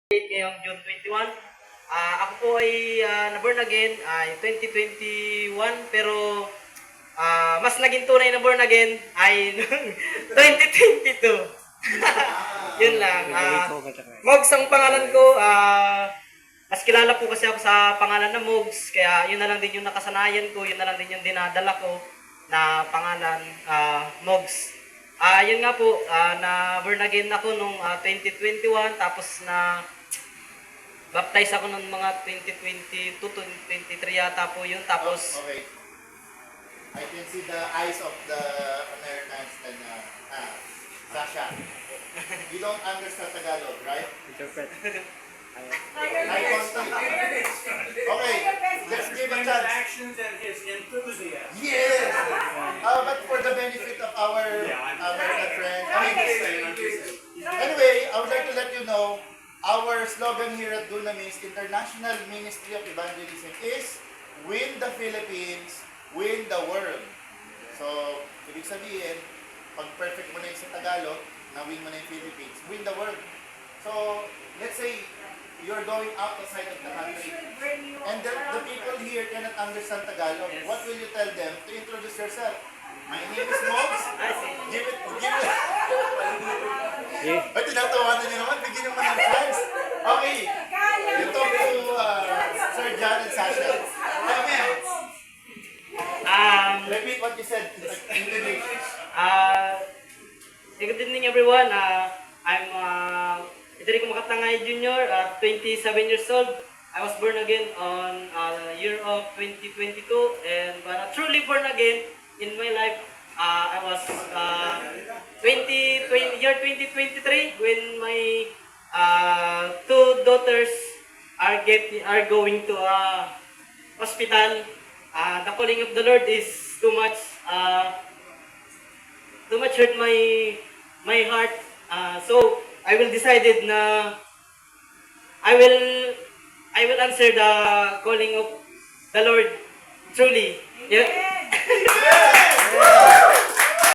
Ngayong June 21. Ako po ay na-born again ay 2021 pero mas naging tunay na born again ay noong 2022. Yun lang. Mogs ang pangalan ko. Mas kilala po kasi ako sa pangalan na Mogs, kaya yun na lang din yung nakasanayan ko, yun na lang din yung dinadala ko na pangalan, Mogs. Yun nga po, na born again ako nung 2021, tapos na baptize ako nung mga 2022 to 2023 yata po yun, tapos... Okay. I can see the eyes of the Americans and Sasha. You don't understand Tagalog, right? Interpret. I contact. Okay, let's give a chance. Actions and his enthusiasm. Yes! But for the benefit of our American friends, anyway, I would like to let you know, our slogan here at Dunamis International Ministry of Evangelism is win the Philippines, win the world. So, ibig sabihin, pag perfect mo na yung sa Tagalog, na-win mo na yung Philippines, win the world. So, let's say, you're going outside of the country, and the people here cannot understand Tagalog. What will you tell them to introduce yourself? My name is Mogs. Give it. Ay, tinatawanan niyo naman. Bigyan niyo naman ng chance. Okay. You talk to Sir John and Sasha. Repeat what you said in English. Good evening everyone. I'm Federico Makatangay Jr., 27 years old. I was born again on year of 2022, and truly born again in my life. I was year 2023 when my two daughters are going to a hospital. The calling of the Lord is too much hurt my heart. So I will decided na I will answer the calling of the Lord truly. Yeah.